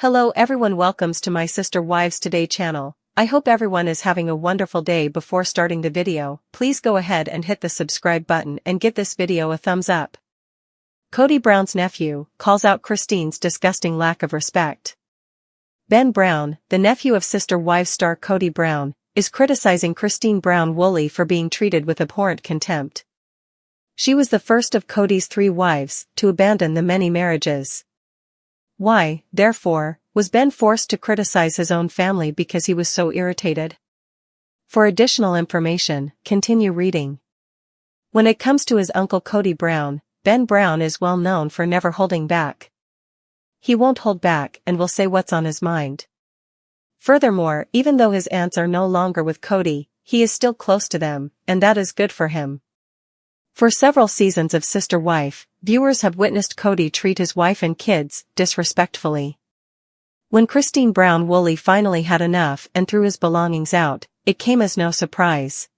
Hello everyone, welcomes to my Sister Wives Today channel. I hope everyone is having a wonderful day. Before starting the video, please go ahead and hit the subscribe button and give this video a thumbs up. Kody Brown's nephew calls out Christine's disgusting lack of respect. Ben Brown, the nephew of Sister Wives star Kody Brown, is criticizing Christine Brown Woolley for being treated with abhorrent contempt. She was the first of Kody's 3 wives to abandon the many marriages. Why, therefore, was Ben forced to criticize his own family because he was so irritated? For additional information, continue reading. When it comes to his uncle Kody Brown, Ben Brown is well known for never holding back. He won't hold back and will say what's on his mind. Furthermore, even though his aunts are no longer with Kody, he is still close to them, and that is good for him. For several seasons of Sister Wife, viewers have witnessed Kody treat his wife and kids disrespectfully. When Christine Brown Woolley finally had enough and threw his belongings out, it came as no surprise.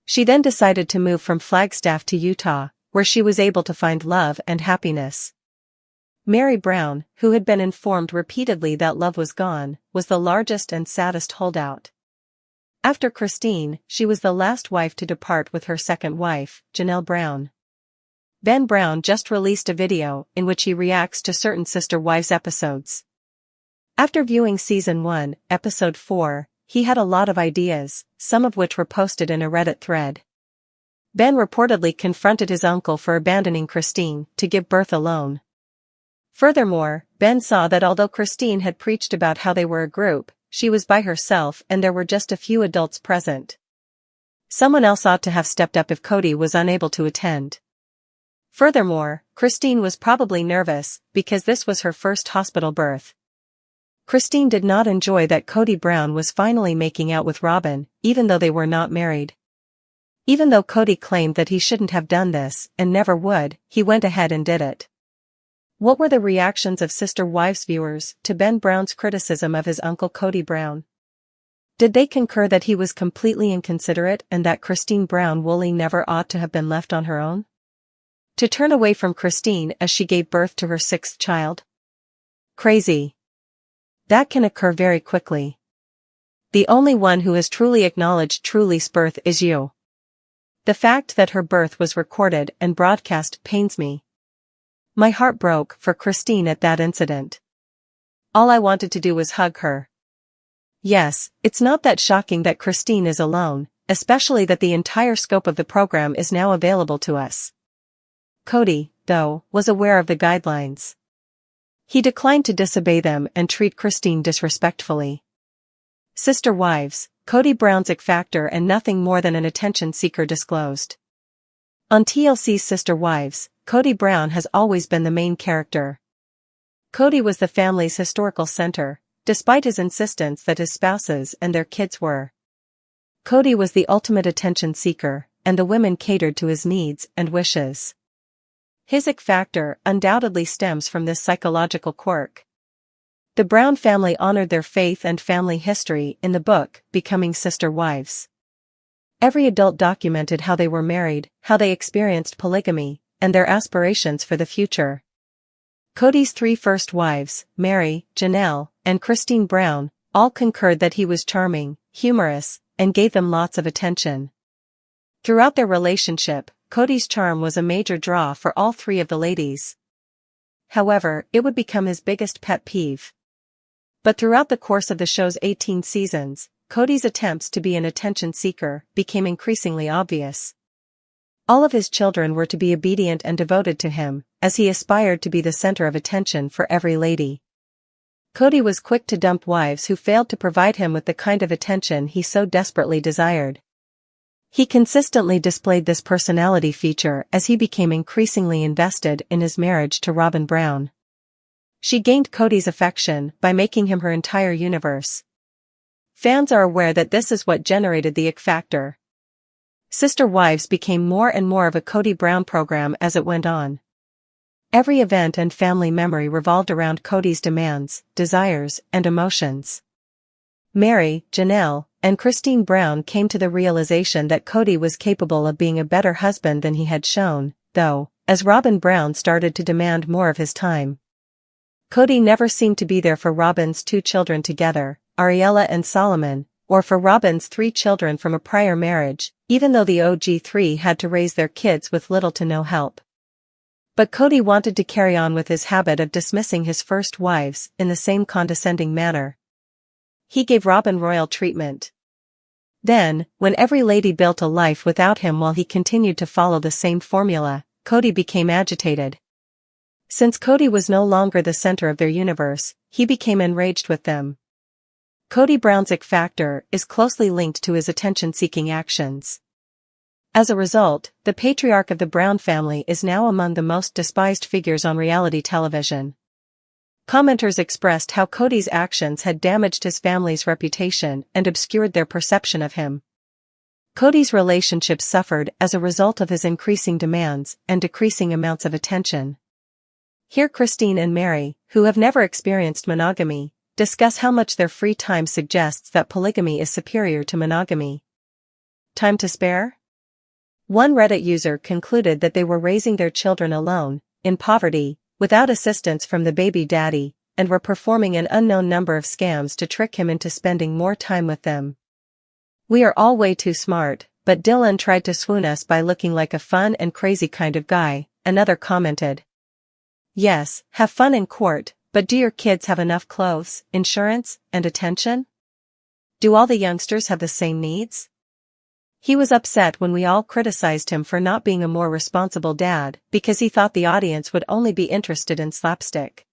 She then decided to move from Flagstaff to Utah, where she was able to find love and happiness. Meri Brown, who had been informed repeatedly that love was gone, was the largest and saddest holdout. After Christine, she was the last wife to depart with her second wife, Janelle Brown. Ben Brown just released a video in which he reacts to certain Sister Wives episodes. After viewing Season 1, Episode 4, he had a lot of ideas, some of which were posted in a Reddit thread. Ben reportedly confronted his uncle for abandoning Christine to give birth alone. Furthermore, Ben saw that although Christine had preached about how they were a group, she was by herself and there were just a few adults present. Someone else ought to have stepped up if Kody was unable to attend. Furthermore, Christine was probably nervous because this was her first hospital birth. Christine did not enjoy that Kody Brown was finally making out with Robyn, even though they were not married. Even though Kody claimed that he shouldn't have done this and never would, he went ahead and did it. What were the reactions of Sister Wives viewers to Ben Brown's criticism of his uncle Kody Brown? Did they concur that he was completely inconsiderate and that Christine Brown Woolley never ought to have been left on her own? To turn away from Christine as she gave birth to her 6th child? Crazy. That can occur very quickly. The only one who has truly acknowledged Truly's birth is you. The fact that her birth was recorded and broadcast pains me. My heart broke for Christine at that incident. All I wanted to do was hug her. Yes, it's not that shocking that Christine is alone, especially that the entire scope of the program is now available to us. Kody, though, was aware of the guidelines. He declined to disobey them and treat Christine disrespectfully. Sister Wives, Kody Brown's X factor and nothing more than an attention seeker disclosed. On TLC's Sister Wives, Kody Brown has always been the main character. Kody was the family's historical center, despite his insistence that his spouses and their kids were. Kody was the ultimate attention seeker, and the women catered to his needs and wishes. His X factor undoubtedly stems from this psychological quirk. The Brown family honored their faith and family history in the book, Becoming Sister Wives. Every adult documented how they were married, how they experienced polygamy, and their aspirations for the future. Kody's 3 first wives, Meri, Janelle, and Christine Brown, all concurred that he was charming, humorous, and gave them lots of attention. Throughout their relationship, Kody's charm was a major draw for all 3 of the ladies. However, it would become his biggest pet peeve. But throughout the course of the show's 18 seasons, Kody's attempts to be an attention seeker became increasingly obvious. All of his children were to be obedient and devoted to him, as he aspired to be the center of attention for every lady. Kody was quick to dump wives who failed to provide him with the kind of attention he so desperately desired. He consistently displayed this personality feature as he became increasingly invested in his marriage to Robyn Brown. She gained Kody's affection by making him her entire universe. Fans are aware that this is what generated the X factor. Sister Wives became more and more of a Kody Brown program as it went on. Every event and family memory revolved around Kody's demands, desires, and emotions. Meri, Janelle, and Christine Brown came to the realization that Kody was capable of being a better husband than he had shown, though, as Robyn Brown started to demand more of his time. Cody never seemed to be there for Robin's 2 children together, Ariella and Solomon, or for Robin's 3 children from a prior marriage, even though the OG3 had to raise their kids with little to no help. But Cody wanted to carry on with his habit of dismissing his first wives in the same condescending manner. He gave Robin royal treatment. Then, when every lady built a life without him while he continued to follow the same formula, Cody became agitated. Since Cody was no longer the center of their universe, he became enraged with them. Cody Brown's ick factor is closely linked to his attention-seeking actions. As a result, the patriarch of the Brown family is now among the most despised figures on reality television. Commenters expressed how Cody's actions had damaged his family's reputation and obscured their perception of him. Cody's relationships suffered as a result of his increasing demands and decreasing amounts of attention. Here Christine and Mary, who have never experienced monogamy, discuss how much their free time suggests that polygamy is superior to monogamy. Time to spare? One Reddit user concluded that they were raising their children alone, in poverty, without assistance from the baby daddy, and were performing an unknown number of scams to trick him into spending more time with them. We are all way too smart, but Dylan tried to swoon us by looking like a fun and crazy kind of guy, another commented. Yes, have fun in court, but do your kids have enough clothes, insurance, and attention? Do all the youngsters have the same needs? He was upset when we all criticized him for not being a more responsible dad because he thought the audience would only be interested in slapstick.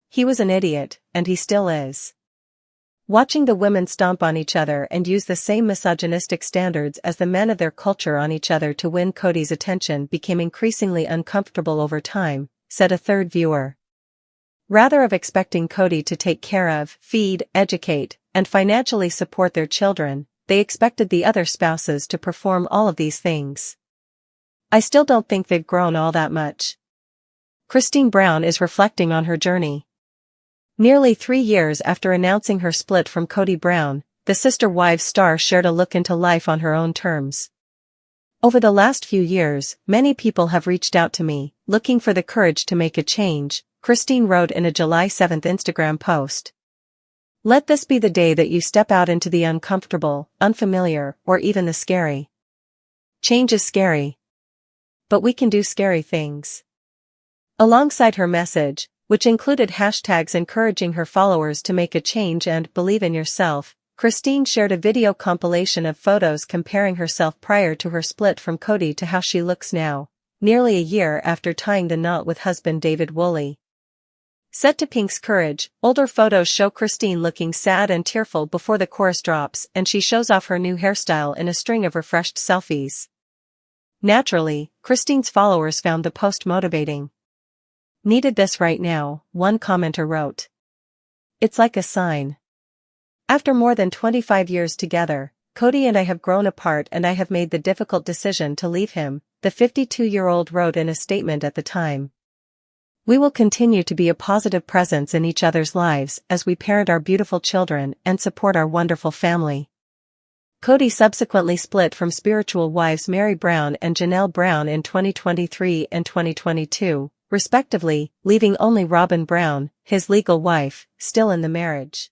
He was an idiot, and he still is. Watching the women stomp on each other and use the same misogynistic standards as the men of their culture on each other to win Cody's attention became increasingly uncomfortable over time, said a third viewer. Rather of expecting Cody to take care of, feed, educate, and financially support their children, they expected the other spouses to perform all of these things. I still don't think they've grown all that much. Christine Brown is reflecting on her journey. Nearly 3 years after announcing her split from Cody Brown, the Sister Wives star shared a look into life on her own terms. Over the last few years, many people have reached out to me, looking for the courage to make a change, Christine wrote in a July 7 Instagram post. Let this be the day that you step out into the uncomfortable, unfamiliar, or even the scary. Change is scary. But we can do scary things. Alongside her message, which included hashtags encouraging her followers to make a change and believe in yourself, Christine shared a video compilation of photos comparing herself prior to her split from Cody to how she looks now, nearly a year after tying the knot with husband David Woolley. Set to Pink's Courage, older photos show Christine looking sad and tearful before the chorus drops and she shows off her new hairstyle in a string of refreshed selfies. Naturally, Christine's followers found the post motivating. Needed this right now, one commenter wrote. It's like a sign. After more than 25 years together, Cody and I have grown apart and I have made the difficult decision to leave him, the 52-year-old wrote in a statement at the time. We will continue to be a positive presence in each other's lives as we parent our beautiful children and support our wonderful family. Cody subsequently split from spiritual wives Mary Brown and Janelle Brown in 2023 and 2022, respectively, leaving only Robin Brown, his legal wife, still in the marriage.